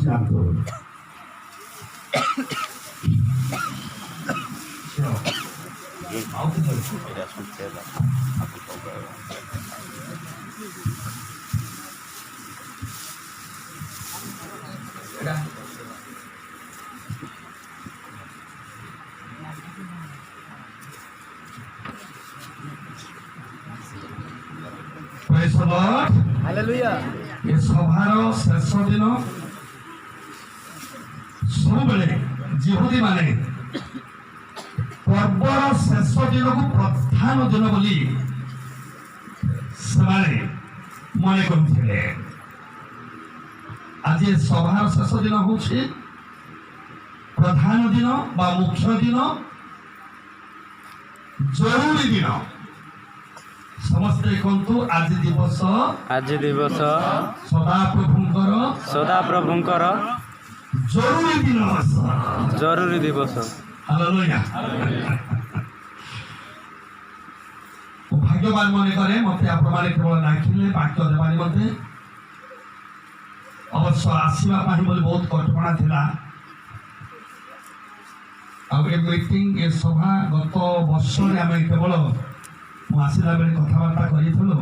ଯାଆନ୍ତୁ। ଆଉ କିଛି ଅଛି? ଏଇଟା Praise the Lord. Hallelujah. ଏ ସଭାର ଶେଷ ଦିନ ସବୁବେଳେ ଜିହୁଦୀମାନେ ପର୍ବର ଶେଷ ଦିନକୁ ପ୍ରଧାନ ଦିନ ବୋଲି ସେମାନେ ମନେ କରୁଥିଲେ। ଆଜି ଏ ସଭାର ଶେଷ ଦିନ ହେଉଛି ପ୍ରଧାନ ଦିନ ବା ମୁଖ୍ୟ ଦିନ, ଜରୁରୀ ଦିନ। ସମସ୍ତେ କହନ୍ତୁ ଆଜି ଦିବସ ସଦାପ୍ରଭୁଙ୍କର ଜରୁରୀ ଦିବସ। ହାଲେଲୁୟା। ମୁଁ ଭାଗ୍ୟବାନ ମନେ କରେ ମୋତେ ଆପଣମାନେ କେବଳ ଡାକିଲେ ବାକ୍ୟ ଦେବା ନିମନ୍ତେ। ଅବଶ୍ୟ ଆସିବା ପାଇଁ ବୋଲି ବହୁତ କଟକଣା ଥିଲା। ଆଉ ଏ ମିଟିଂ ଏ ସଭା ଗତ ବର୍ଷରେ ଆମେ କେବଳ ମୁଁ ଆସିଲା ବେଳେ କଥାବାର୍ତ୍ତା କରିଥିଲୁ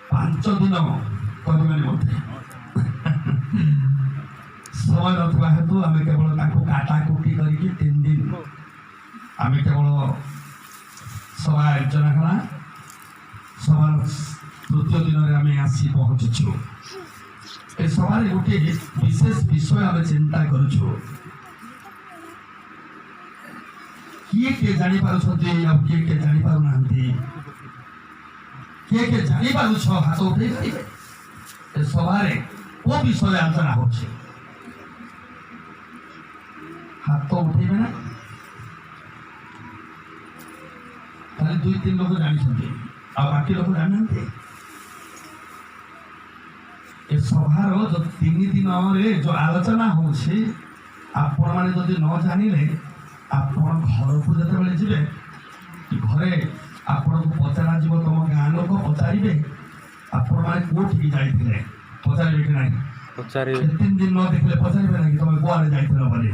5 ଦିନ କରିବା ନିମନ୍ତେ ସମୟ ନଥିବା ହେତୁ ଆମେ କେବଳ ତାଙ୍କୁ କାଟାକୁଟି କରିକି 3 ଦିନ ଆମେ କେବଳ ସଭା ଆୟୋଜନ ହେଲା। ସଭାର ତୃତୀୟ ଦିନରେ ଆମେ ଆସି ପହଞ୍ଚିଛୁ। ଏ ସଭାରେ ଗୋଟିଏ ବିଶେଷ ବିଷୟ ଆମେ ଚିନ୍ତା କରୁଛୁ। କିଏ କିଏ ଜାଣିପାରୁଛନ୍ତି ଆଉ କିଏ କିଏ ଜାଣିପାରୁନାହାନ୍ତି? କିଏ କିଏ ଜାଣିପାରୁଛ ହାତ ଉଠେଇ ପାରିବେ? ଏ ସଭାରେ କୋଉ ବିଷୟରେ ଆଲୋଚନା ହଉଛି? ହାତ ଉଠେଇବେ ନା? ଖାଲି 2-3 ଲୋକ ଜାଣିଛନ୍ତି ଆଉ ବାକି ଲୋକ ଜାଣିନାହାନ୍ତି। ଏ ସଭାର ଯୋଉ 3 ଦିନରେ ଯୋଉ ଆଲୋଚନା ହଉଛି, ଆପଣମାନେ ଯଦି ନ ଜାଣିଲେ ଆପଣ ଘରକୁ ଯେତେବେଳେ ଯିବେ ଘରେ ଆପଣଙ୍କୁ ପଚରାଯିବ, ତମ ଗାଁ ଲୋକ ପଚାରିବେ ଆପଣମାନେ କୋଉଠିକି ଯାଇଥିଲେ, ପଚାରିବେ କି ନାହିଁ? 3 ଦିନ ନ ଦେଖିଲେ ପଚାରିବେ ନାହିଁ ତମେ କୁଆଡ଼େ ଯାଇଥିଲ ବୋଲି।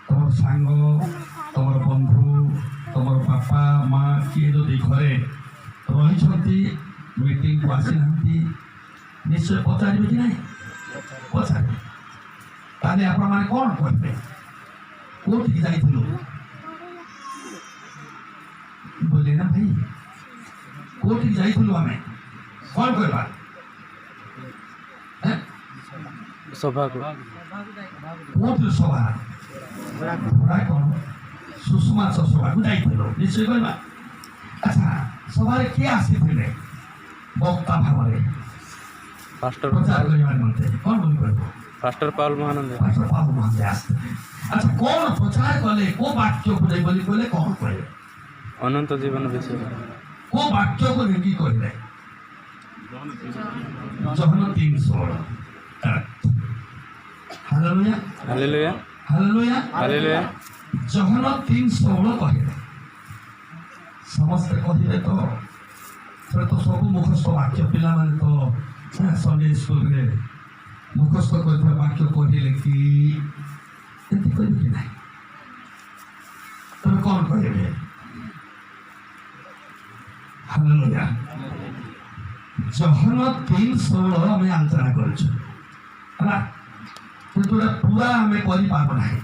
ତମର ସାଙ୍ଗ, ତମର ବନ୍ଧୁ, ତମର ବାପା ମା କିଏ ଯଦି ଘରେ ରହିଛନ୍ତି ମିଟିଂକୁ ଆସିନାହାନ୍ତି ନିଶ୍ଚୟ ପଚାରିବେ କି ନାହିଁ? ପଚାରିବେ। ତାହେଲେ ଆପଣମାନେ କ'ଣ କହିବେ? କୋଉଠିକି ଯାଇଥିଲୁ ବୋଲେ ନା ଭାଇ, କୋଉଠିକି ଯାଇଥିଲୁ ଆମେ କ'ଣ କରିବା? ସଭାକୁ କୋଉଠି ସଭା? ଘୋଡ଼ା କ'ଣ ସୁଷମାଛ ସଭାକୁ ଯାଇଥିଲୁ ନିଶ୍ଚୟ କହିବା। ଆଚ୍ଛା, ସଭାରେ କିଏ ଆସିଥିଲେ ବକ୍ତା ଭାବରେ ପ୍ରଚାର କରିବା ନିମନ୍ତେ? କ'ଣ ବୋଲି କହିବ? ପାଷ୍ଟର ପାଉଲ ମହାନନ୍ଦ ଆସିଥିଲେ। ଆଚ୍ଛା, କ'ଣ ପ୍ରଚାର କଲେ? କୋଉ ବାକ୍ୟକୁ ନେଇ ବୋଲି କହିଲେ କ'ଣ କହିଲେ? ଅନନ୍ତ ଜୀବନ ବିଷୟରେ। କୋଉ ବାକ୍ୟକୁ ନେଇକି କହିଲେ? John 3:16। Hallelujah hallelujah hallelujah hallelujah. John 3:16 କହିଲେ। ସମସ୍ତେ କହିଲେ ତ ସେଟା ତ ସବୁ ମୁଖସ୍ଥ ବାକ୍ୟ। ପିଲାମାନେ ତ ସଣ୍ଡେ ସ୍କୁଲରେ ମୁଖସ୍ଥ କରିଥିବା ବାକ୍ୟ କହିଲେ କି ଏମିତି କହିବେ କି ନାହିଁ? ତମେ କ'ଣ କହିବେ? ହାଲେଲୁୟା। ଜହନ 3:16 ଆମେ ଆଲୋଚନା କରୁଛୁ ହେଲା, କିନ୍ତୁ ପୁରା ଆମେ କରିପାରୁ ନାହିଁ।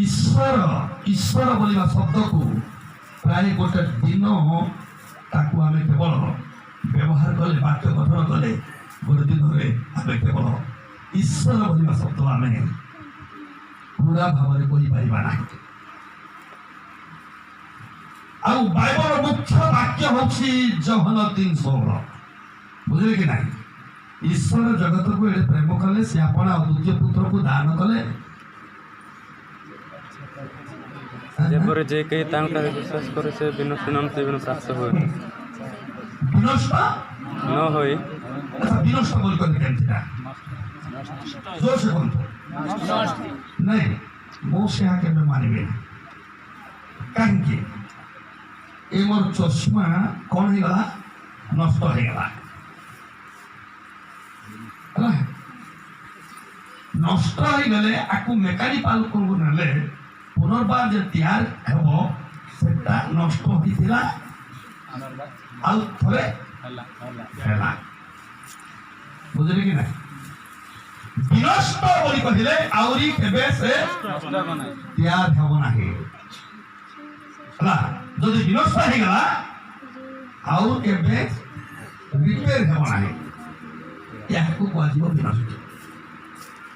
ଈଶ୍ୱର ବୋଲିବା ଶବ୍ଦକୁ ପ୍ରାୟ ଗୋଟେ ଦିନ ତାକୁ ଆମେ କେବଳ ବ୍ୟବହାର କଲେ, ବାକ୍ୟ ଗଠନ କଲେ ଗୋଟେ ଦିନରେ ଆମେ କେବଳ ଈଶ୍ୱର ବୋଲିବା ଶବ୍ଦ ଆମେ ପୁରା ଭାବରେ କହିପାରିବା ନାହିଁ। ଆଉ ବାଇବଲର ମୁଖ୍ୟ ବାକ୍ୟ ହେଉଛି ଜହନ 3:16। ବୁଝିଲେ କି ନାହିଁ? ଈଶ୍ୱର ଜଗତକୁ ଏଡ଼େ ପ୍ରେମ କଲେ ସେ ଆପଣ ଦ୍ୱିତୀୟ ପୁତ୍ରକୁ ଦାନ କଲେ, ଯେପରି ଯେ କେହି ତାଙ୍କଠାରେ ବିଶ୍ୱାସ କରେ ସେ ବିନଷ୍ଟ ନନ୍ତି ପ୍ରାପ୍ତ ହୁଏ ବିନଷ୍ଟ ନ ହୋଇ। ବିନଷ୍ଟ ବୋଲି କହିଲେ କେମିତିଟା? ଜୋରସେ କୁହନ୍ତୁ। ନାଇଁ, ମୁଁ ସେହା କେବେ ମାନିବିନି। କାହିଁକି? ଏ ମୋର ଚଷମା କ'ଣ ହେଇଗଲା? ନଷ୍ଟ ହେଇଗଲା। ହେଲା ନଷ୍ଟ ହେଇଗଲେ ଆକୁ ମେକାନିକାଲ କୁ ନେଲେ ପୁନର୍ବାର ଯେ ତିଆରି ହେବ ସେଟା ନଷ୍ଟ ହୋଇଥିଲା ଆଉ ଥରେ ହେଲା ବୁଝିଲେ କି ନାହିଁ ବିନଷ୍ଟ ବୋଲି କହିଲେ ଆହୁରି କେବେ ସେ ତିଆରି ହେବ ନାହିଁ ହେଲା ଯଦି ବିନଷ୍ଟ ହେଇଗଲା ଆଉ କେବେ ରିପେୟାର ହେବ ନାହିଁ ଏହାକୁ କୁହାଯିବ ବିନଷ୍ଟ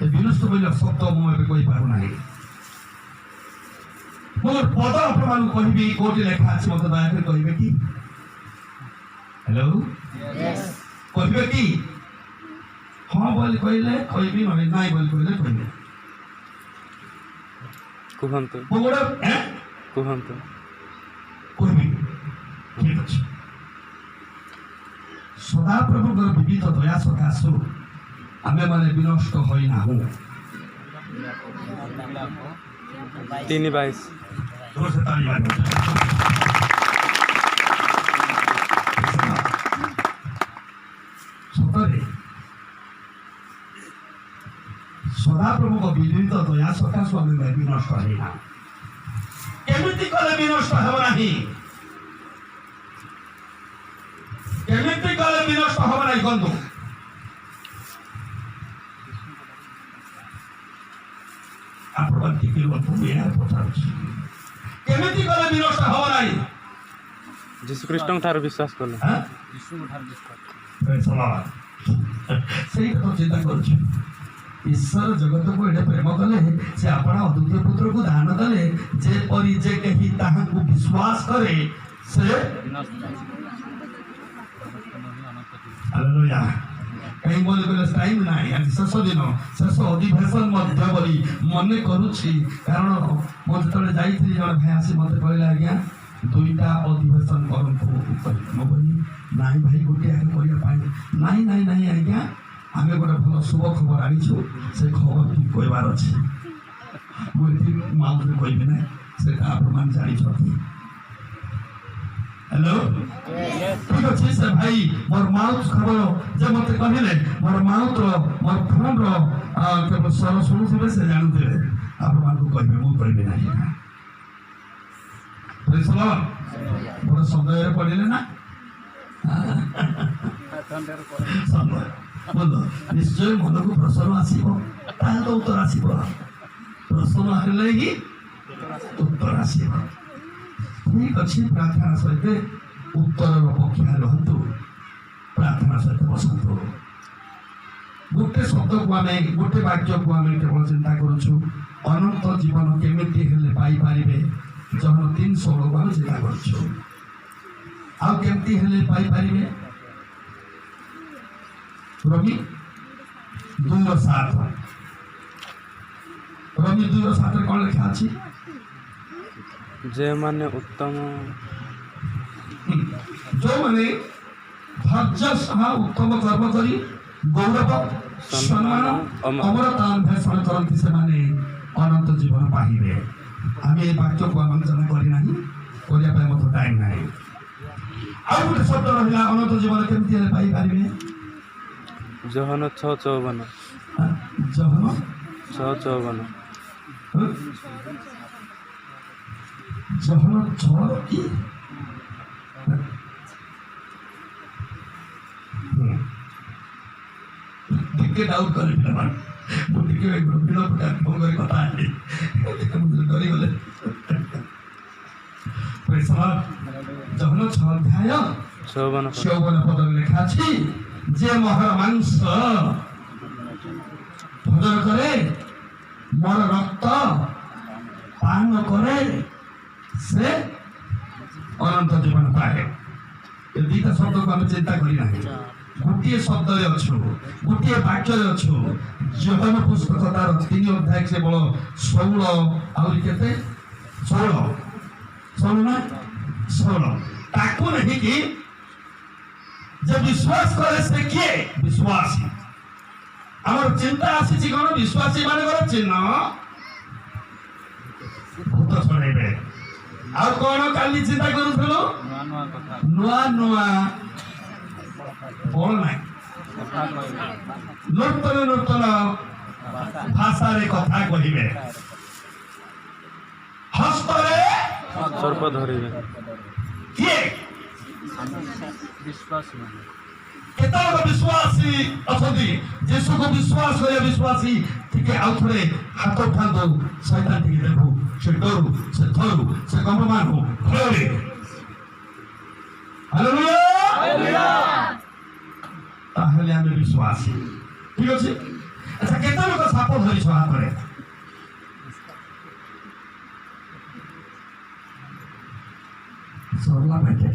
ଏ ବିନଷ୍ଟ ବୋଲି ଶବ୍ଦ ମୁଁ ଏବେ କହିପାରୁନାହିଁ ମୋର ପଦ ଆପଣମାନଙ୍କୁ କହିବି କୋଉଠି ଲେଖା ଅଛି ମତେ ଦୟାକରି କହିବେ କି ହ୍ୟାଲୋ କହିବେ କି ହଁ ବୋଲି କହିଲେ କହିବି ନହେଲେ ନାଇଁ ବୋଲି କହିଲେ କହିବେ କୁହନ୍ତୁ ମୁଁ ଗୋଟେ କୁହନ୍ତୁ କହିବି ଠିକ ଅଛି ସଦାପ୍ରଭୁଙ୍କର ବିବିଧ ଦୟା ସକାଶୁ ଆମେମାନେ ବିନଷ୍ଟ ହୋଇନାହୁଁ 3:22 ସତରେ ସଦାପ୍ରଭୁଙ୍କ ବିବିଧ ଦୟା ସକାଶୁ ଆମେ ବିନଷ୍ଟ ହୋଇନାହୁଁ କେମିତି କଲେ ବିନଷ୍ଟ ହେବ ନାହିଁ କେମିତି କଲେ ବିନଷ୍ଟ ହେବ ନାହିଁ କୁହନ୍ତୁ ଆପଣ ଟିକେ ପଚାରୁଛି କେମିତି କଲେ ବିନଷ୍ଟ ହେବ ନାହିଁ ଯୀଶୁ ଖ୍ରୀଷ୍ଟଙ୍କ ଠାରୁ ବିଶ୍ୱାସ କଲେ ସେଇ କଥା ଚିନ୍ତା କରୁଛୁ ଈଶ୍ୱର ଜଗତକୁ ଏଡ଼େ ପ୍ରେମ କଲେ ସେ ଆପଣ ଅଦ୍ୱିତୀୟ ପୁତ୍ରକୁ ଦାନ ଦେଲେ ଯେପରି ଯେ କେହି ତାହାକୁ ବିଶ୍ୱାସ କରେ ସେ ହାଲେଲୁୟା କାହିଁ ବୋଲି କହିଲେ ଟାଇମ୍ ନାହିଁ ଆଜି ଶେଷ ଦିନ ଶେଷ ଅଧିବେଶନ ମଧ୍ୟ ବୋଲି ମନେ କରୁଛି କାରଣ ମୁଁ ଯେତେବେଳେ ଯାଇଥିଲି ଜଣେ ଭାଇ ଆସି ମୋତେ କହିଲେ ଆଜ୍ଞା 2ଟା ଅଧିବେଶନ କରନ୍ତୁ ମୁଁ କହିଲି ନାଇଁ ଭାଇ ଗୋଟିଏ ଆଗେ କରିବା ପାଇଁ ନାଇଁ ଆଜ୍ଞା ଆମେ ଗୋଟେ ଭଲ ଶୁଭ ଖବର ଆଣିଛୁ ସେ ଖବରଟି କହିବାର ଅଛି ମୁଁ ଏଠି ମାଉଥରେ କହିବି ନାହିଁ ସେଟା ଆପଣମାନେ ଜାଣିଛନ୍ତି ହ୍ୟାଲୋ ଠିକ ଅଛି ସେ ଭାଇ ମୋର ମାଉଥ ଖବର ଯେ ମତେ କହିଲେ ମୋର ମାଉଥର ମୋର ଫୋନର କେବଳ ସ୍ୱର ଶୁଣୁଥିବେ ସେ ଜାଣୁଥିବେ ଆପଣମାନଙ୍କୁ କହିବେ ମୁଁ କହିବି ନାହିଁ ମୋର ସମୟରେ ପଡ଼ିଲେ ନା ସମୟ ନିଶ୍ଚୟ ମନକୁ ପ୍ରଶ୍ନ ଆସିବ ତାହେଲେ ତ ଉତ୍ତର ଆସିବ ପ୍ରଶ୍ନ ହେଲେ ହିଁ ଉତ୍ତର ଆସିବ ଠିକ ଅଛି ପ୍ରାର୍ଥନା ସହିତ ଉତ୍ତରର ପକ୍ଷରେ ରୁହନ୍ତୁ ପ୍ରାର୍ଥନା ସହିତ ବସନ୍ତୁ ଗୋଟେ ଶବ୍ଦକୁ ଆମେ ଗୋଟେ ବାକ୍ୟକୁ ଆମେ କେବଳ ଚିନ୍ତା କରୁଛୁ ଅନନ୍ତ ଜୀବନ କେମିତି ହେଲେ ପାଇପାରିବେ ଜହନ 3:16 ଆମେ ଚିନ୍ତା କରୁଛୁ ଆଉ କେମିତି ହେଲେ ପାଇପାରିବେ ରୋମୀ 2:7 ରୋମୀ 2:7 କ'ଣ ଲେଖା ଅଛି ଯେଉଁମାନେ ଉତ୍ତମ ଯେଉଁମାନେ ଧୈର୍ଯ୍ୟ ସହ ଉତ୍ତମ କର୍ମ କରି ଗୌରବ ସମ୍ମାନ ଅମରତା ଅନ୍ୱେଷଣ କରନ୍ତି ସେମାନେ ଅନନ୍ତ ଜୀବନ ପାଇବେ ଆମେ ଏ ବାକ୍ୟକୁ ଆଲୋଚନା କରିନାହିଁ କରିବା ପାଇଁ ମଧ୍ୟ ଟାଇମ୍ ନାହିଁ ଆଉ ଗୋଟେ ଶବ୍ଦ ରହିଲା ଅନନ୍ତ ଜୀବନ କେମିତି ହେଲେ ପାଇପାରିବେ ଜହନ 6:54 ଜହନ 6:54 ଜହନ 6 କି ଟିକେ ଡାଉଟ୍ କଲେ ପିଲାମାନେ ମୁଁ ଟିକେ ଭିଡ଼ ଫୁଟା ଫୋନ କରି କଥା ହେଲି ଡରିଗଲେ ଜହନ 6 ଅଧ୍ୟାୟ 54 ପଦରେ ଲେଖା ଅଛି ଯେ ମୋର ମାଂସ ଭୋଜନ କରେ ମୋର ରକ୍ତ ପାନ କରେ ସେ ଅନନ୍ତ ଜୀବନ ପାଏ ଏ ଦୁଇଟା ଶବ୍ଦକୁ ଆମେ ଚିନ୍ତା କରିନାହିଁ ଗୋଟିଏ ଶବ୍ଦରେ ଅଛୁ ଗୋଟିଏ ବାକ୍ୟରେ ଅଛୁ ଯୋହନ ପୁସ୍ତକ ତାର 3 ଅଧ୍ୟାୟ କେବଳ 16 ଆହୁରି କେତେ 16 ତାକୁ ନେଇକି যে বিশ্বাস করে সে কিଏ বিশ্বাসী আমার চিন্তা আসিছি কোন বিশ্বাসী মানকর চিহ্ন ভূত ছড়াইবে আর কোন কালি চিন্তা করুছিল নূয়া নূয়া বল নাই ନୂତନ ନୂତନ ଭାଷାରେ କଥା କହିବେ, ହସ୍ତରେ ସର୍ପ ଧରିବେ। କିଏ କେତେବେଳେ ବିଶ୍ୱାସୀ ଅଛନ୍ତି? ଯୀଶୁକୁ ବିଶ୍ୱାସ କରିବା ବିଶ୍ୱାସୀ ଟିକେ ଆଉ ଥରେ ହାତ ଉଠାନ୍ତୁ, ଶୈତାନ ଟିକେ ଦେଖୁ, ସେ ଡରୁ, ସେ ଥରୁ, ସେ କମ୍ପମାନ ହଉ ଫଳରେ। ହାଲେଲୁୟା। ତାହେଲେ ଆମେ ବିଶ୍ୱାସୀ, ଠିକ ଅଛି। ଆଚ୍ଛା, କେତେ ଲୋକ ସାପ ଧରିଛ ହାତରେ? ସରିଲା ପାଇଟେ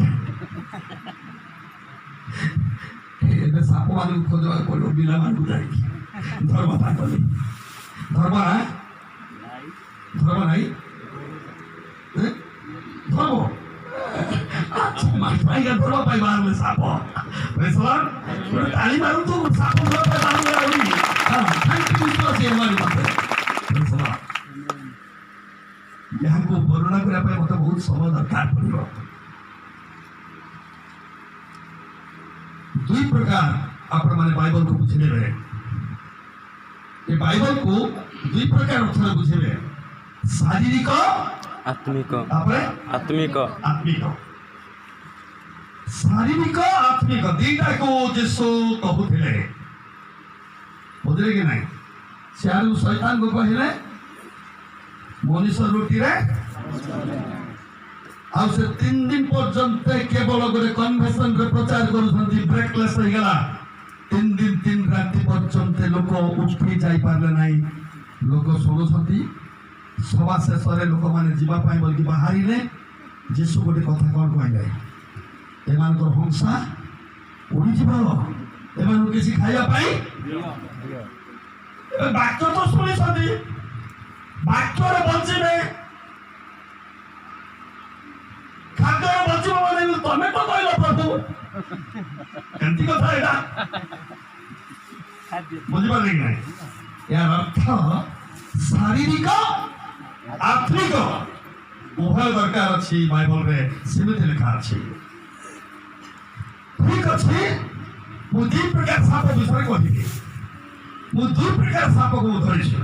ଏବେ ସାପ ମାନଙ୍କୁ ଖୋଜିବାକୁ ପଡ଼ିବ, ପିଲାମାନଙ୍କୁ ଯାଇକି ଧର୍ମ ତାଙ୍କଲି ଧର୍ମ ନା ଧର୍ମ ନାହିଁ ଧର୍ମ। ଆଚ୍ଛା, ମାଇକା ଧର୍ମ ପାଇଁ ବାହାରିଲେ ସାପ ତାଳି ମାରୁନ୍ତୁ, ସାପ ଧର୍ମ ପାଇଁ ବାହାରିଲେ ଆହୁରି ଏହାକୁ ବର୍ଣ୍ଣନା କରିବା ପାଇଁ ମତେ ବହୁତ ସମୟ ଦରକାର ପଡ଼ିବ। ଦୁଇ ପ୍ରକାର ଆପଣମାନେ ବାଇବଲକୁ ବୁଝିନେବେ। ଏ ବାଇବଲକୁ ଦୁଇ ପ୍ରକାର ଅର୍ଥରେ ବୁଝିବେ, ଶାରୀରିକ ଆତ୍ମିକ। ତାପରେ ଆତ୍ମିକ। ଆତ୍ମିକ। ଶାରୀରିକ ଆତ୍ମିକ ଦିଟାକୁ ଯୀଶୁ କହୁଥିଲେ, ବୁଝିଲେ କି ନାହିଁ? ସିଆଡ଼ୁ ଶୈତାନକୁ କହିଲେ ମଣିଷ ରୁଟିରେ, ଆଉ ସେ 3 ଦିନ ପର୍ଯ୍ୟନ୍ତ କେବଳ ଗୋଟେ କନଭେନ୍ସନରେ ପ୍ରଚାର କରୁଛନ୍ତି, ବ୍ରେକଲେସ୍ ହେଇଗଲା। 3 ଦିନ 3 ରାତି ପର୍ଯ୍ୟନ୍ତ ଲୋକ ଉଠି ଯାଇପାରିଲେ ନାହିଁ। ଲୋକ ଶୁଣୁଛନ୍ତି, ସଭା ଶେଷରେ ଲୋକମାନେ ଯିବା ପାଇଁ ବୋଲିକି ବାହାରିଲେ। ଯୀଶୁ ଗୋଟେ କଥା କ'ଣ କହିଲେ? ଏମାନଙ୍କର ହଂସା ଉଡ଼ିଯିବ, ଏମାନଙ୍କୁ କିଛି ଖାଇବା ପାଇଁ। ବାକ୍ୟ ତ ଶୁଣିଛନ୍ତି, ବାକ୍ୟରେ ବଞ୍ଚିବେ, ଖାଦ୍ୟରେ ବଞ୍ଚିବ ମାନେ ତମେ ତ କହିଲ ପ୍ରଭୁ, ଏମିତି କଥା ଏଇଟା ବୁଝିପାରିଲେ କି ନାହିଁ? ଏହାର ଅର୍ଥ ଶାରୀରିକ ଆତ୍ମିକ ଉଭୟ ଦରକାର ଅଛି। ବାଇବଲରେ ସେମିତି ଲେଖା ଅଛି। ଠିକ ଅଛି, ମୁଁ 2 ପ୍ରକାର ସାପ ବିଷୟରେ କହିବି। ମୁଁ 2 ପ୍ରକାର ସାପକୁ ଧରିଛି।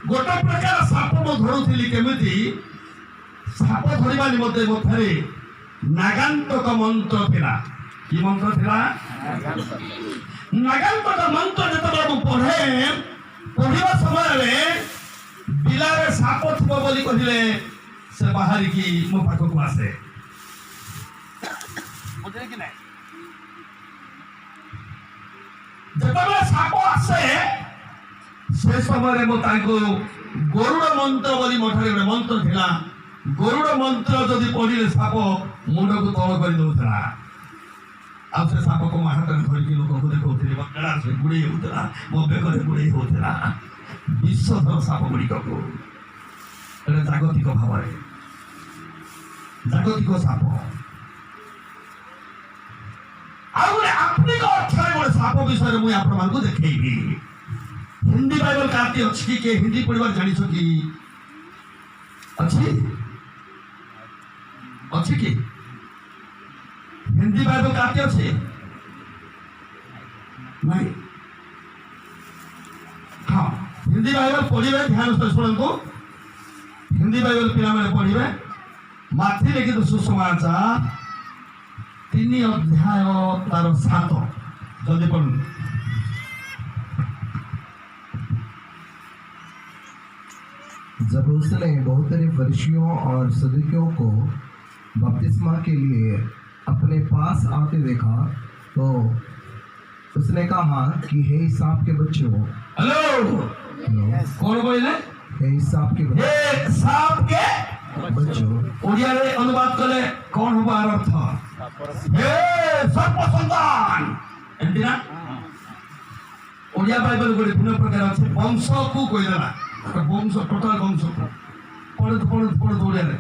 ଗୋଟେ ପ୍ରକାର ସାପ ମୁଁ ଧରୁଥିଲି, କେମିତି? ସାପ ଧରିବା ନିମନ୍ତେ ମଧ୍ୟରେ ନାଗାନ୍ତକ ମନ୍ତ୍ର ଥିଲା। କି ମନ୍ତ୍ର ଥିଲା? ନାଗାନ୍ତକ ମନ୍ତ୍ର ଯେତେବେଳେ ମୁଁ ପଢିବା ସମୟରେ ବିଲାରେ ସାପ ଥିବ ବୋଲି କହିଲେ ସେ ବାହାରିକି ମୋ ପାଖକୁ ଆସେ, ବୁଝିଲେ କି ନାହିଁ? ଯେତେବେଳେ ସାପ ଆସେ ସେ ସମୟରେ ମୁଁ ତାଙ୍କୁ ଗରୁଡ଼ ମନ୍ତ୍ର ବୋଲି ମୋ ଠାରେ ଗୋଟେ ମନ୍ତ୍ର ଥିଲା। ଗରୁଡ଼ ମନ୍ତ୍ର ଯଦି ପଢିଲେ ସାପ ମୁଣ୍ଡକୁ ତଳ କରି ଦଉଥିଲା, ଆଉ ସେ ସାପକୁ ମୋ ହାତରେ ଧରିକି ଲୋକଙ୍କୁ ଦେଖାଉଥିଲି। ମୋ ଗଳାରେ ଗୁଡ଼େଇ ହେଉଥିଲା, ମୋ ବେକରେ ଗୁଡ଼େଇ ହେଉଥିଲା। ବିଶ୍ୱଧର ସାପ ଗୁଡ଼ିକକୁ ଏଟା ଜାଗତିକ ଭାବରେ, ଜାଗତିକ ସାପ। ଆଉ ଗୋଟେ ଆତ୍ମିକ ଅର୍ଥରେ ଗୋଟେ ସାପ ବିଷୟରେ ମୁଁ ଆପଣମାନଙ୍କୁ ଦେଖେଇବି। ହିନ୍ଦୀ ବାଇବଲ କାହାନ୍ତି ଅଛି କି? କିଏ ହିନ୍ଦୀ ପଢିବାର ଜାଣିଛ କି? ଅଛି ଅଛି କି? ହିନ୍ଦୀ ବାଇବଲ କାହାନ୍ତି ଅଛି? ନାଇଁ? ହଁ, ହିନ୍ଦୀ ବାଇବଲ ପଢିବେ, ଧ୍ୟାନ ସହ ଶୁଣନ୍ତୁ। ହିନ୍ଦୀ ବାଇବଲ ପିଲାମାନେ ପଢିବେ। ମାଥି ଲିଖିତ ସୁସମାଚାର 3 ଅଧ୍ୟାୟ ତାର 7 ଜଲ୍ଦି ପଢନ୍ତୁ। जब उसने बहुत सारे फरीसियों और सदूकियों को बपतिस्मा के लिए अपने पास आते देखा तो उसने कहा कि हे सांप के बच्चों। हेलो, कौन बोले? हे सांप के हे सांप के बच्चों। ओडिया रे अनुवाद कले कौन होगा अर्थ? हे सर्प संतान, एमती ना? ओडिया बाइबल गोटे भिन्न प्रकार अच्छे। वंश को कहीदेला, वंश टोटाल वंश को पढ़े ओडिया रे।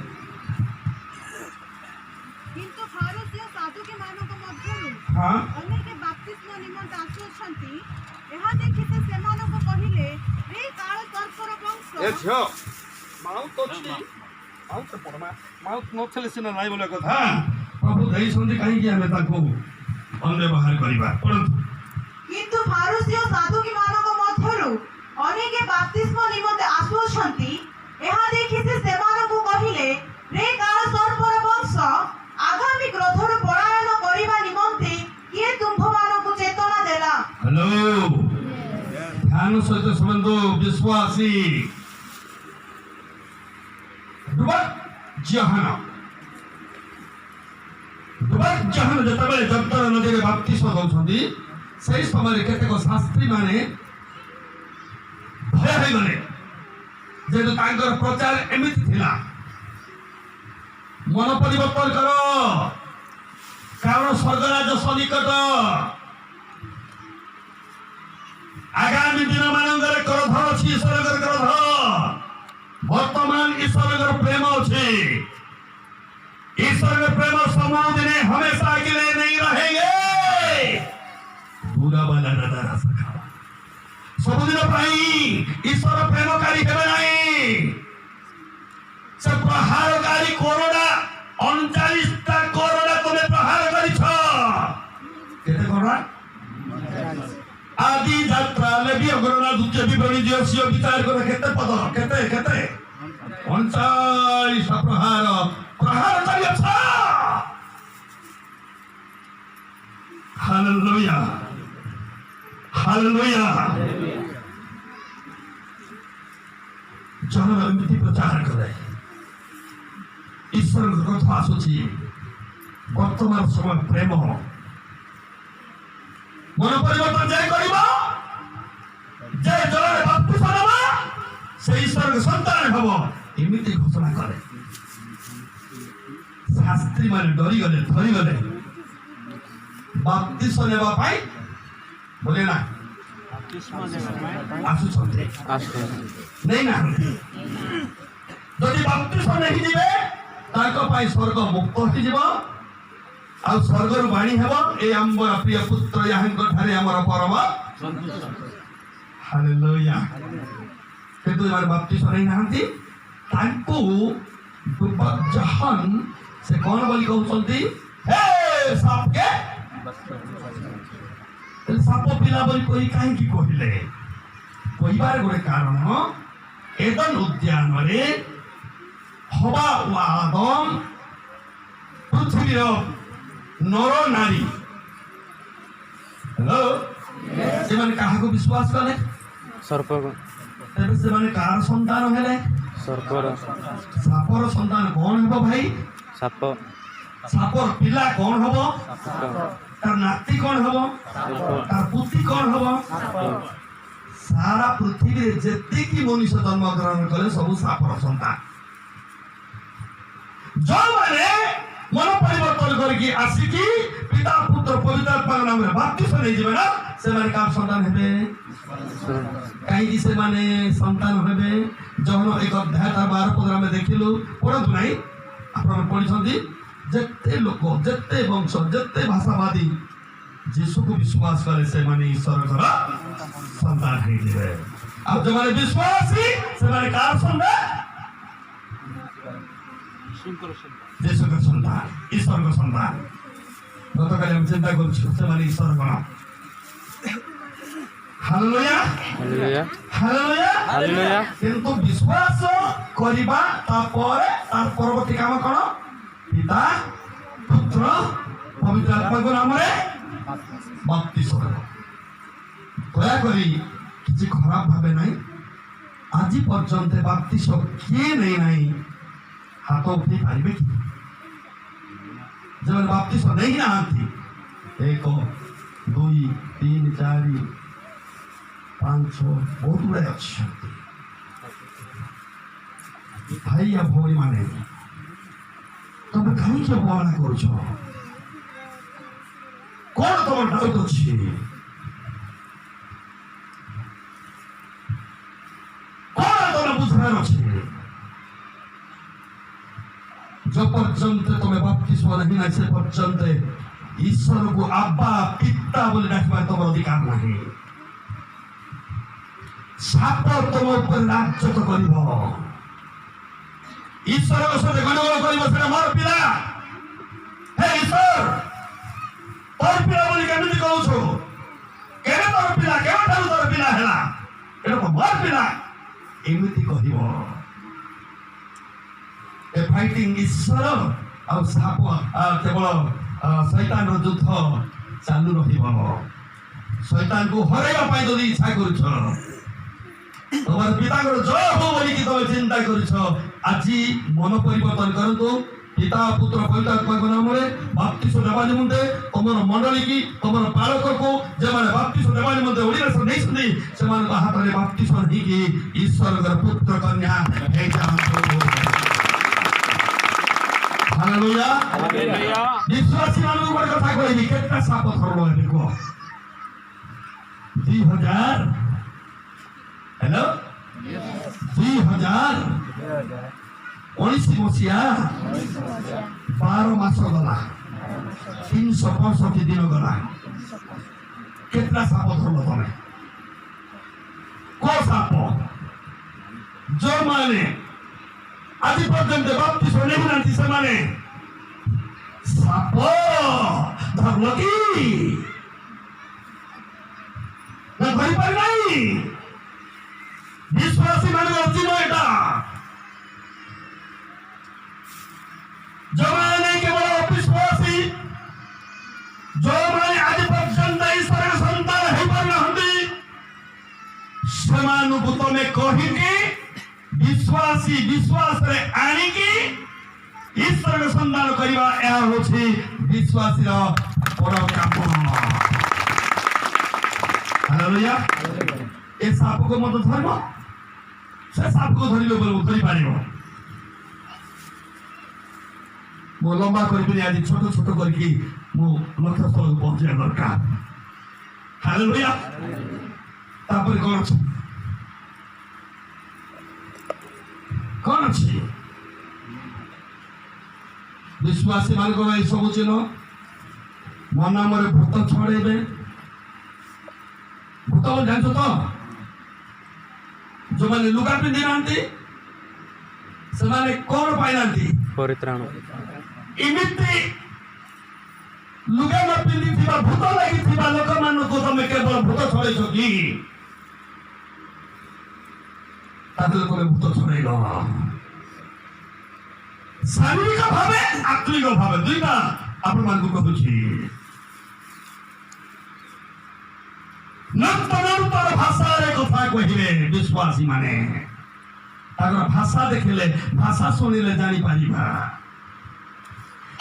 किंतु फारूसी साधुके मानक मध्यरु हाँ, अनेके बाप्तिस्म निमंत आसुछंती। एहा देखि से सेमानक कहिले, हे काळ सर्पर वंश। ए झियो माउथ अछि, माउथ से पड़मा, माउथ न छले सिना नाही बोले कथा। प्रभु देइछन्ती काहे कि हमें ताको ଅନ୍ୟବହାର କରିବା। ପଢନ୍ତୁ। କିନ୍ତୁ ଫାରୁସୀ ଓ ସାଦୁକୀମାନଙ୍କ ମଧ୍ୟରୁ ଅନେକେ ବାପ୍ତିସ୍ମ ନିମନ୍ତେ ଆସୁଅଛନ୍ତି। ଏହା ଦେଖି ସେ ସେମାନଙ୍କୁ କହିଲେ, ରେ କାଳ ସର୍ପର ବଂଶ, ଆଗାମୀ କ୍ରୋଧରୁ ପଳାୟନ କରିବା ନିମନ୍ତେ କିଏ ତୁମ୍ଭମାନଙ୍କୁ ଚେତନା ଦେଲା? ହ୍ୟାଲୋ, ଧ୍ୟାନ ସହିତ ଶୁଣନ୍ତୁ ବିଶ୍ୱାସୀ। ଜହନ ଯେତେବେଳେ ଜର୍ଦ୍ଦାନ ନଦୀରେ ବାପ୍ତିସ୍ମ ଦଉଛନ୍ତି, ସେହି ସମୟରେ କେତେକ ଶାସ୍ତ୍ରୀ ମାନେ ଭୟ ହେଇଗଲେ, ଯେହେତୁ ତାଙ୍କର ପ୍ରଚାର ଏମିତି ଥିଲା, ମନ ପରିବର୍ତ୍ତନ କର, କାରଣ ସ୍ୱର୍ଗରାଜ ସନ୍ନିକଟ। ଆଗାମୀ ଦିନ ମାନଙ୍କରେ କ୍ରୋଧ ଅଛି, ଈଶ୍ୱରଙ୍କର କ୍ରୋଧ। ବର୍ତ୍ତମାନ ଈଶ୍ୱରଙ୍କର ପ୍ରେମ ଅଛି। ईश्वर में प्रेम समूह दिने हमेशा के लिए नहीं रहेंगे। बुरा वाला नजर आ सका सबुदिन पाई ईश्वर प्रेमकारी हेबे नहीं। से प्रहारकारी कोरोना 39टा कोरोना तमे प्रहार करिछ। केते कोरोना आदि यात्रा लेबी कोरोना दुचे विवरणी दिवसीय विचार कर केते पद केते 39 प्रहार प्रहार करिछ। Hallelujah hallelujah. जन एमती प्रचार करे ईश्वर कथा आसुची। वर्तमान समय प्रेम मन परिवर्तन जे करिबा जे जन बाप्तिस्म नेबा से ईश्वर के संतान हबो एमती घोषणा करे। शास्त्री माने डरी गले धरी गले बाप्तिस्म नेबा पाई बोले ना आसुछन्ते नहीं ना जदि बाप्तिस्म नहीं जिबे ताको पाई स्वर्ग मुक्त होई जिवो आ स्वर्गर वाणी हेबो ए हमर प्रिय पुत्र याहंक ठारे हमर परम हालेलुया। केतु मार बाप्तिस्म नहीं नाहंती तांको जहन से कौन बोली कहउछंती हे साप के साप पिला बोली कोई काहे की कहिले कहबार गोटे कारण एदन उद्यान रे हवा व आदम पृथ्वीर नर नारी हेलो से माने काहा को विश्वास कले सर्प तबे से माने कार संतान हेले सर्पर सापर संतान कौन हेबो भाई साप सापर पिला कौन हेबो तार नाती कौन हेबो तार पुत्री कौन हेबो। सारा पृथ्वी रे जेते की मनुष्य जन्म ग्रहण कले सब सापर संतान। जो माने मन परिवर्तन करके आसिकी पिता पुत्र पवित्र आत्मा नाम रे बाप्तिस्म नै जिवे ना से माने का संतान हेबे काई से माने संतान हेबे। जहन एक अध्याय 12-15 में देखिलु पढंतु नाही आपण पढिछंती जेते लोक जेते वंश जेते भाषावादी यीशु को विश्वास करे से माने ईश्वर कर संतान है जिवे। अब जो माने विश्वासी से माने का संतान यीशु का संतान ईश्वर का संतान। गतकाल हम चिंता करछु से माने ईश्वर गण। Hallelujah hallelujah hallelujah hallelujah. किंतु विश्वास करिबा तापर तार परवर्ती काम कोन पिता पुत्र पवित्र आत्मा को नाम रे बाप्तिस्म। दया करी किसी खराब भावे नहीं आज पर्यंत बाप्तिस्म किए नहीं नहीं हाथ उठे पारे कि जब बाप्तिस्म नहीं नहांती 1 2 3 4 5 6 बहुत गुड़े अच्छे भाई या भौरी माने तब कहीं के बहाना करुछ कौन तुम डाउट अच्छी कौन तुम बुझार अच्छे जो पर्यंत तुम्हें बाप्तिस्म नहीं ना से पर्यंत ईश्वर को आब्बा पिता बोले डाकबा तुम अधिकार नहीं। साप तुम ऊपर राज्य तो कर ईश्वर सहित गणगण कर मोर पिला हे ईश्वर तोर पिला ମୋର ପିଲା ଏମିତି କହିବ। ଏ ଫାଇଟିଂ ଈଶ୍ୱର ଆଉ ସାପ କେବଳ ଶୈତାନର ଯୁଦ୍ଧ ଚାଲୁ ରହିବ। ଶୈତାନକୁ ହରାଇବା ପାଇଁ ଯଦି ଇଚ୍ଛା କରୁଛ, তোমার পিতাଙ୍କର ଜୟ ହଉ ବୋଲିକି ତମେ ଚିନ୍ତା କରୁଛ, ଆଜି ମନ ପରିବର୍ତ୍ତନ କରନ୍ତୁ। ପିତା ପୁତ୍ର ପବିତ୍ର ଆତ୍ମାଙ୍କ ନାମରେ ବାପ୍ତିସ୍ମ ନେବା ନିମନ୍ତେ ତମର ମଣ୍ଡଳୀକି ତମର ପାଳକକୁ ଯେମାନେ ବାପ୍ତିସ୍ମ ନେବା ନିମନ୍ତେ ଓଡ଼ିଶାରେ ନେଇଛନ୍ତି ସେମାନଙ୍କ ହାତରେ ବାପ୍ତିସ୍ମ ହେଇକି ଈଶ୍ୱରଙ୍କର ପୁତ୍ର କନ୍ୟା ହେଇଯାଆନ୍ତୁ। ହାଲେଲୁୟା। ବିଶ୍ୱାସୀ ମାନଙ୍କୁ ଗୋଟେ କଥା କହିବି, କେତେଟା ସାପ ଧରଲ ଏବେ କୁହ? 2000 हेलो 2019 मसीहा 12 मास गला 365 दिन गला केतना साप धरल तमे? को साप जो माने आज पर्यंत बाप्तिस्म नेउनांती से माने साप धरल की ना धरि पारि नाही। विश्वासी मान जीवन एटा जो माने केवल अविश्वासी जो माने आज पर्यंत ईश्वर संतान हो पारनाहंती सेमानकु तमे कहिके विश्वासी विश्वास रे आनिकी ईश्वर संतान करिवा या होछि विश्वासी रो बड़ काम। हालेलुया। ए साप को मत धरब, से साप को धरिले बोल धरि पारिबो। मो लंबा करबिनी आज छोट छोट करके मो लक्ष्य स्थल पहुंचे दरकार। हालेलुया। तापर कोन अछि कोन अछि विश्वासी मान को ए सब चिन्ह मन नामरे भूत छड़ेबे। भूत जानছো तो जो माने लुगा पिंधि नांती से माने कोन पाइ नांती परित्राण। इमिति लुगा न पिंधि थिबा भूत लागि थिबा लोक मान को तमे केवल भूत छड़ेछ की तादल को भूत छड़ेलो शारीरिक भावे आत्मिक भावे दुईटा आपण मान को कहूची। नंतर भाषा रे कथा कहिले विश्वासी माने तागर भाषा देखिले भाषा सुनिले जानि पारिबा।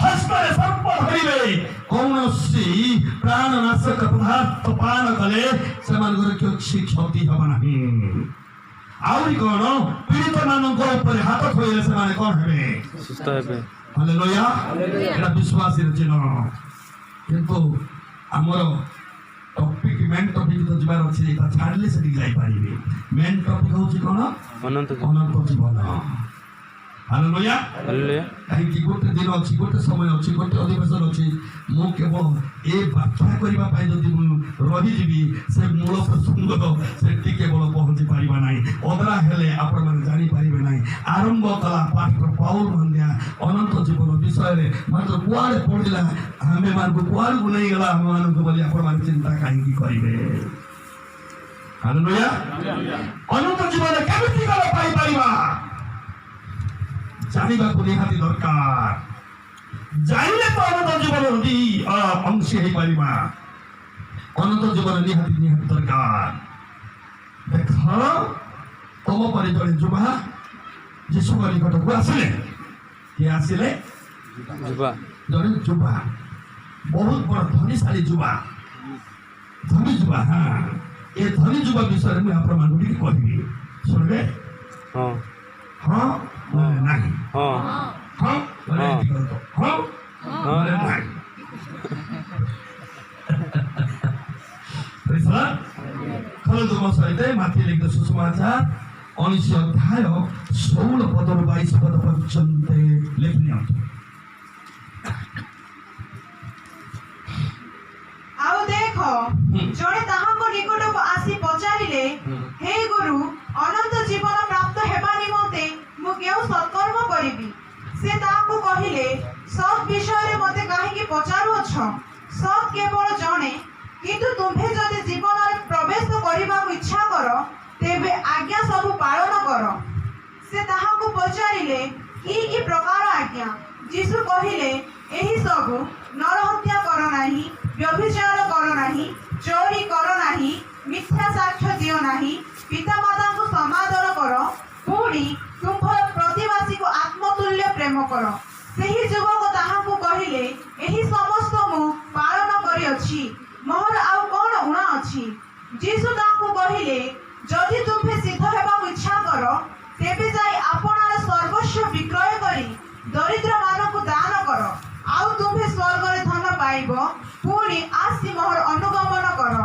हस्तरे सर्प धरिबे कौनसी प्राणनाशक पदार्थ पान कले सेमानकर किछि क्षति हबा नाही। आउरी कोन पीड़ित मानक ऊपर हाथ थोइले सेमाने कोन हेबे सुस्थ हेबे। हालेलुया। एटा विश्वासी रे चिन्ह। किंतु हमर टॉपिक मेन टॉपिक तो जीवार अछि एटा छाडले से जाई पारिबे। मेन टॉपिक होछि कोन अनंत जीवन। हालेलुया। हालेलुया। कहीं गोटे दिन अच्छी गोटे समय अच्छी गोटे अधिवेशन अच्छी मु केवल ए व्याख्या करबा पाई जदि मु रही जीवी से मूल प्रसंग से केवल पहुंची पारिबा नाही। ओदरा हेले आपण माने जानि पारिबे नाही। आरंभ कला पास्टर पाउल मंदिया अनंत जीवन विषय रे मात्र कुआरे पड़िला हमें मान को कुआर को नहीं गला हम मान को बोली आपण मान चिंता काहे की करिवे। हालेलुया। अनंत जीवन केमिति गला पाई पारिबा जानिबा को निहाती दरकार। जानिले तो अनंत जीवन दी अंशी हे पारिबा। अनंत जीवन निहाती दरकार। देख तम पर जड़े जुबा यीशु निकट को आसिले के आसिले जुबा जड़े जुबा बहुत बड़ धनीशाली जुबा धनी जुबा। हाँ ये धनी जुबा विषय में आप मान को कहबी सुनबे। हां हाँ नहीं हां हाँ बोले तो हाँ बोले नहीं। खलदुम सहित माथि लिखित सुसमाचार 19 अध्याय 16 पदରୁ 22 पद पर्यंत लेखनी आउट। ଆଉ ଦେଖ ଜଣେ ତାହାଙ୍କ ନିକଟକୁ ଆସି ପଚାରିଲେ, ହେ ଗୁରୁ, ଅନନ୍ତ ଜୀବନ ପ୍ରାପ୍ତ ହେବା ନିମନ୍ତେ ମୁଁ କେଉଁ ସତ୍କର୍ମ କରିବି? ସେ ତାହାଙ୍କୁ କହିଲେ, ସତ୍ ବିଷୟରେ ମୋତେ କାହିଁକି ପଚାରୁଅଛ? ସତ୍ କେବଳ ଜଣେ, କିନ୍ତୁ ତୁମ୍ଭେ ଯଦି ଜୀବନରେ ପ୍ରବେଶ କରିବାକୁ ଇଚ୍ଛା କର ତେବେ एबे आज्ञा सब पालन कर। से ताहाको पचारिले कि प्रकार आज्ञा? यीशु कहिले एही सब नरहत्या कर नाही, व्यभिचार कर नाही, चोरी कर नाही, मिथ्या साक्ष्य दियो नाही, पितामाता को समादर कर, पुणी तुम्भर प्रतिवासी को आत्मतुल्य प्रेम कर। ସେହି ଯୁବକ ତାହାଙ୍କୁ କହିଲେ ଏହି ସମସ୍ତ ମୁଁ ପାଳନ କରିଅଛି, ମୋହର ଆଉ କ'ଣ ଊଣା ଅଛି? ଯୀଶୁ ତାଙ୍କୁ କହିଲେ ଯଦି ତୁମ୍ଭେ ସିଦ୍ଧ ହେବାକୁ ଇଚ୍ଛା କର ତେବେ ଯାଇ ଆପଣାର ସର୍ବସ୍ୱ ବିକ୍ରୟ କରି ଦରିଦ୍ରମାନଙ୍କୁ ଦାନ କର, ଆଉ ତୁମ୍ଭେ ସ୍ୱର୍ଗରେ ଧନ ପାଇବ। ପୁଣି ଆସି ମୋହର ଅନୁଗମନ କର।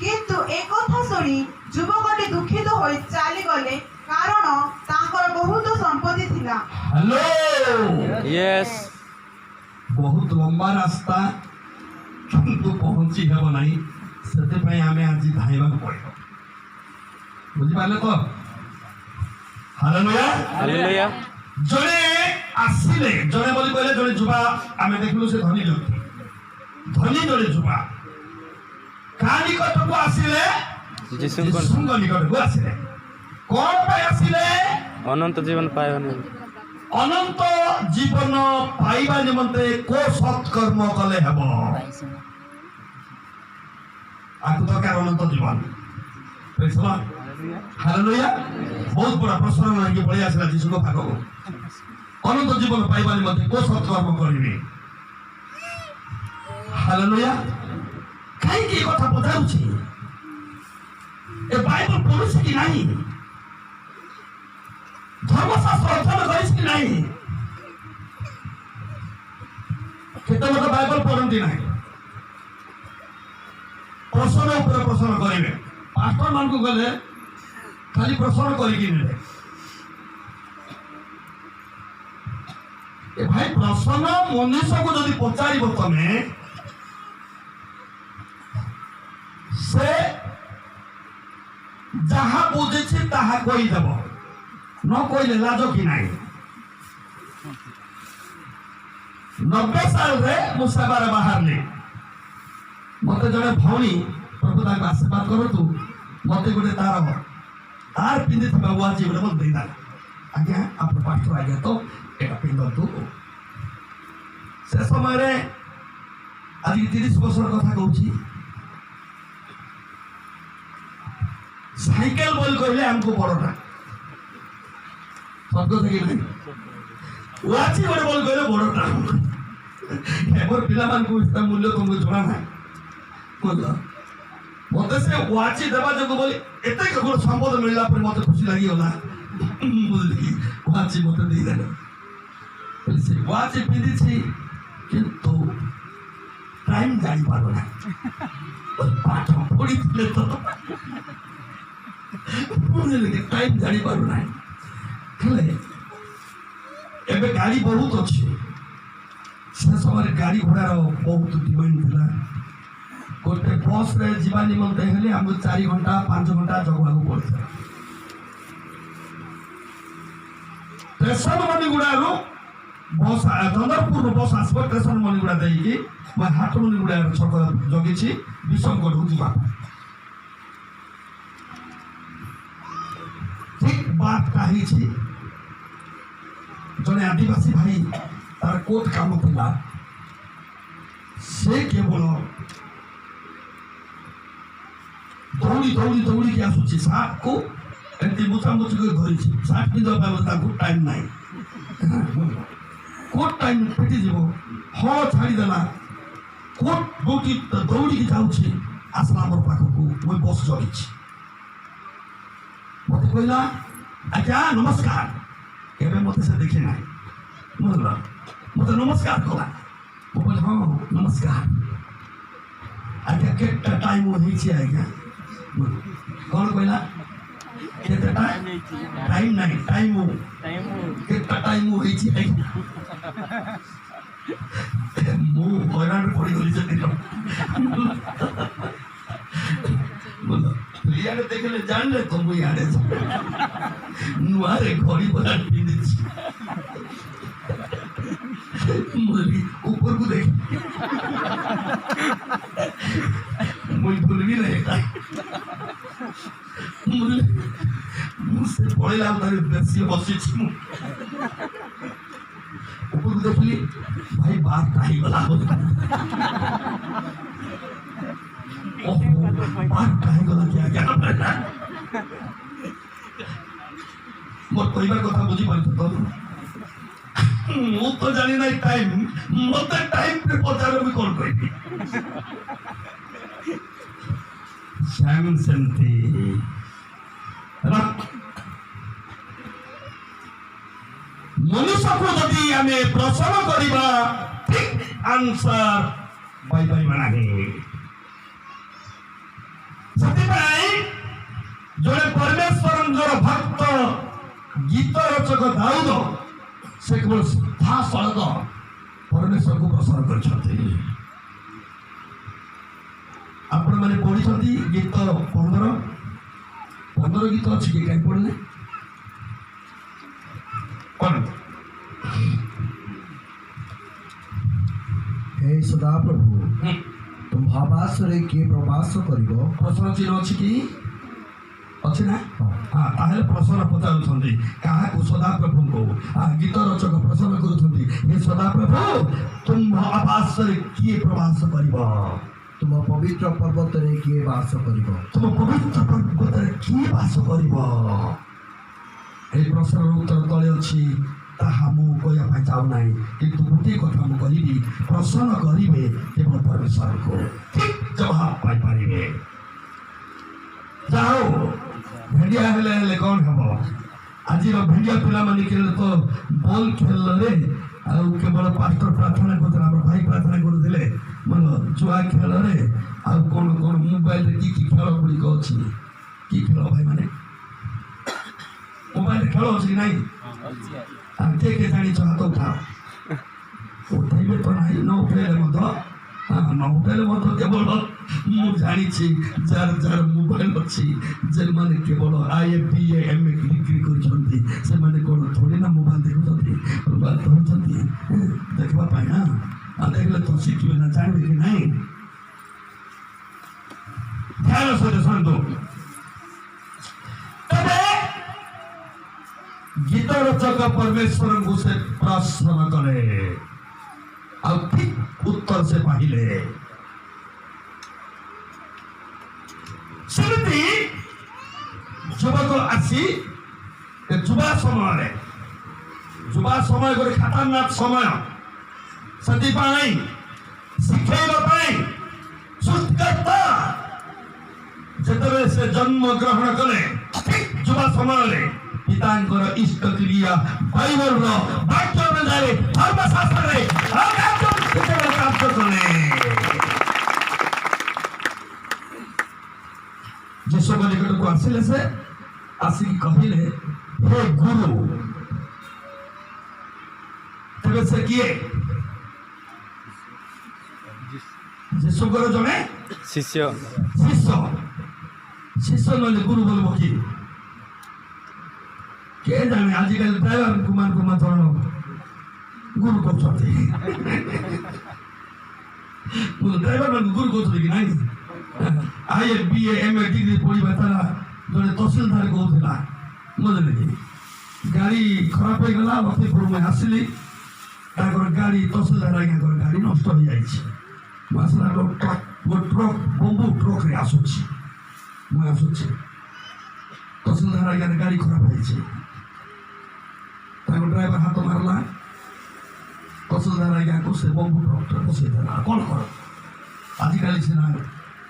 କିନ୍ତୁ ଏକଥା ଶୁଣି ଯୁବକଟି ଦୁଃଖିତ ହୋଇ ଚାଲିଗଲେ, କାରଣ ତାଙ୍କର ବହୁତ ସମ୍ପତ୍ତି ଥିଲା। हेलो यस बहुत लंबा रास्ता किंतु पहुंची हेब नहीं, से आम आज धाइबा पड़ो। बुझिपारे तो? हालेलुया हालेलुया जड़े आसिले जड़े बोली कहले जड़े जुबा आम देखलु से धनी लोक धनी जड़े जुबा का निकट को आसिले यीशु निकट को आसिले कौन पाई आसिले? अनंत जीवन पाइबा अनंत जीवन पाइबा निमंते को सत्कर्म कले हेब आकु दरकार अनंत जीवन। Praise the Lord hallelujah. बहुत बड़ा प्रश्न नहीं पड़े आसला जीशु को भागो अनंत जीवन पाइबा निमंते को सत्कर्म करिवे। हालेलुया। काई की कथा पचारुछि ए बाइबल पढुछि कि नाही? धर्मशास्त्र अध्ययन करिस कि नहीं? केते लोक बाइबल पढ़ती ना, प्रश्न उपर प्रश्न करेंगे। पास्टर मान को गले खाली प्रश्न करिकी नेले। ए भाई प्रश्न मनुष्य को जदि पचारिब तमे से जहाँ बुझे ताहा कही देव, न कहले लाज कि नहीं। 90 साल रे मु सेवार बाहरली मत जड़े भौणी प्रभु ताक आशीर्वाद करतु मत गोटे तार पिंधि था वाची गोटे मत देदा आज्ञा आप पास्टर आज्ञा तो एटा पिंधतु। से समय रे आज 30 वर्ष कथा कहूची साइकेल बोल कहले हमको बड़टा सत्य थे नहीं वाची गोटे बोल कहले बड़टा एबर पिला मान को इसका मूल्य तुमको जଣା ना बोल मते से वाची देबा जको बोली एते को संपद मिलला पर मते खुशी लागि होला बोल की वाची मते दे देले से वाची पिंदी छी किंतु टाइम जाई पारो ना पाठ पढ़ी ले तो बोले टाइम जाई पारो ना हेले एबे गाड़ी बहुत अच्छी से समय गाड़ी घोड़ार बहुत डिमांड था। गोटे बस रे जीवा निमंते हेले हमको 4 घंटा 5 घंटा जगवा को पड़ता। स्टेशन मणिगुड़ा बस चंद्रपुर बस आसब स्टेशन मणिगुड़ा देकी मैं हाट मणिगुड़ा छक जगी विषमगढ़ को जीवा ठीक बात कही जड़े आदिवासी भाई तार कोट काम था से केवल दौड़ी दौड़ी दौड़ी के आसुची साप को एमती मुछा मुछ कर धरी साप पिंधा टाइम ना कोट टाइम पेटी जीव हल छाड़देला कोट दौड़ी दौड़ी की जाऊँगी आसला मोर पाखक मुझे बस चली मत कहला आज्ञा नमस्कार एवं मत से देखे ना मत नमस्कार कला बोले हाँ नमस्कार आज्ञा के टाइम होइछि आज्ञा कौन कहला केते टाइम नहीं टाइम के टाइम होइछि आज्ञा मु हैरान पड़ी गली से दिन बोलो यार देखले जान ले तुम यार नुआरे घड़ी बना पिंदी मुझे ऊपर को देख मुझे भूल भी रहेगा मुझे से पड़ेगा तारे बेसी बसिछि मु ऊपर देखली भाई बात ही गला ओहो बात ही गला क्या मोर कहबार कथा बुझी पारछ तो मु तो जानी ना टाइम मते टाइम पे पचारो भी कौन कहबी श्याम सेमती मनुष्य को यदि आम प्रश्न करवा ठीक आंसर पाई नहीं जड़े परमेश्वर भक्त गीत रचक दाऊद से केवल था सड़क परमेश्वर को प्रसार कर आपण मैंने पढ़ी गीत 15 गीत अच्छी कि कहीं पढ़ले कौन हे सदा प्रभु तुम भाबासरे किए प्रवास करिब प्रश्न चिन्ह अच्छी कि अच्छी ना हाँ ताहले प्रश्न पचारुछन्ति काहाकु सदा प्रभु को गीत रचक प्रश्न करुछन्ति हे सदा प्रभु तुम भाबासरे किए प्रवास करिब तुम पवित्र पर्वत रे किए वास करिब तुम पवित्र पर्वत रे किए वास करिब ए प्रश्न उत्तर तले अछि ताहा मु कहया पाइ चाहू नाही किंतु गोटे कथा मु कहिबी प्रश्न करिबे केवल परमेश्वर को ठीक जवाब पाइ पारिबे जाओ भेड़िया हेले कौन हबो आज भेड़िया पिला माने के तो बॉल खेल रे आ केवल पास्टर प्रार्थना करथला हमर भाई प्रार्थना करुथिले मन जुआ खेल रे आ कोन कोन मोबाइल रे की खेल गुडी को अछि की खेल भाई माने मोबाइल खेल अछि नहीं के जानी हाथ उठा उठाइबे तो नहीं न उठेले मत न उठेले मत केवल मु जानी जार जार मोबाइल अच्छी जे माने केवल IFPM बिक्री करछन्ती से माने कोन थोड़ी ना मोबाइल देखुछन्ती मोबाइल धरछन्ती देखबा पाए ना आ देखले तो शिखिबे ना जानबे कि नहीं ध्यान से सुनतो तबे गीत रचक परमेश्वर को से प्रश्न करे और ठीक उत्तर से पहले सेमती युवक आसी युवा समय गोटे खतरनाक समय से शिखेबा सृष्टिकर्ता जिते से जन्म ग्रहण कले ठीक युवा समय पितांकर इष्ट क्रिया बाइबल वाक्य अनुसार धर्मशास्त्र प्राप्त कले जीशु निकट को आसिले से आसिक कहले हे गुरु तबे से किए जीशु जने शिष्य शिष्य नले गुरु बोलबो कि के जाने आजिकल ड्राइवर कुमार चरण गुरु को ड्राइवर गुरु को कि नहीं IFBA MA डिग्री पढ़ा तारा जो तहसीलदार कहला बुझे कि गाड़ी खराब हो गला लक्ष्मीपुर में आसिली गाड़ी तहसीलदार आज्ञा गाड़ी नष्ट हो जाए आसला ट्रक बम्बू ट्रक रे आसुची मुझे आसुची तहसीलदार आज्ञा गाड़ी खराब हो ड्राइवर हाथ मारला तहसीलदार आज्ञा को से बम्बू ट्रक बसई देला कौन कर आजिकल सीना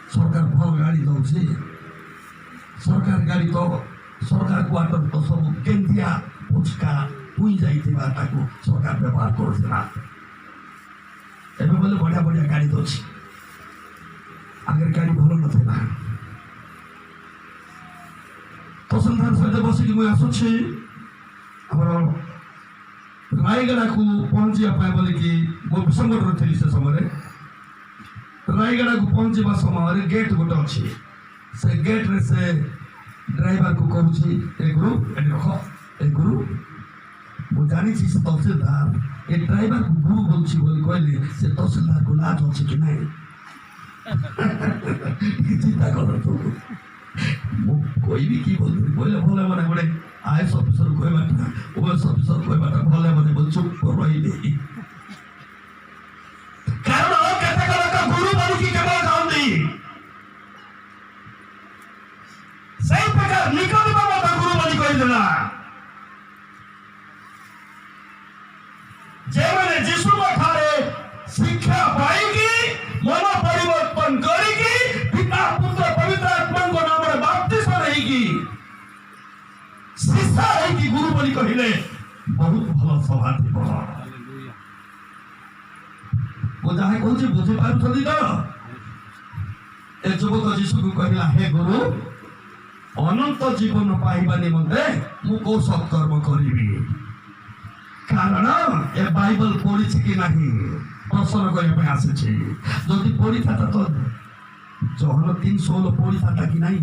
सरकार भल गाड़ी दौर सरकार गाड़ी तो सरकार क्वार्टर तो सब केंद्रिया पुचका हुई जाइथिबा ताको सरकार व्यवहार करथिला एबे बोले बढ़िया बढ़िया गाड़ी दौर आगे गाड़ी भल नथिला तहसीलदार सहित बसिक मुझे आसुची आमर रायगढ़ को पहुँचा बोले कि मो विषमगढ़ थी से समय रायगढ़ को पहुँचा समय गेट गोटे अच्छी से गेट रे से ड्राइवर को कहूँ गुरु रख ए गुरु मुझे जानी से तहसीलदार ए ड्राइवर को गुरु बोलছি बोली कहले से तहसीलदार को लाज अच्छी कि नहीं चिंता कर तो कोई भी की बोलते बोले भले मने बड़े आईएएस ऑफिसर कोई बाटा ओएस ऑफिसर कोई बाटा भले मने बोल चुप कर रही नहीं कारण केते का गुरु बनी की केवल जाऊंदी सही प्रकार निकल बाबा गुरु बनी कहि देला जे माने यीशु ठारे शिक्षा पाएगी मन परिवर्तन करेगी पिता पुत्र पवित्र आत्मा को नाम रे बपतिस्मा रहेगी शिक्षा रहेगी गुरु बनी कहिले बहुत भल सभा थी वो जहाँ कौन बुझे पार्टी तो ए युवक यीशु को कहला हे गुरु अनंत जीवन पाइबा निमंते मु को सत्कर्म करिबी कारण ए बाइबल पढ़ी कि नहीं प्रश्न करने आसी जदि पढ़ी था तो जहन 3:16 पढ़ी था कि नहीं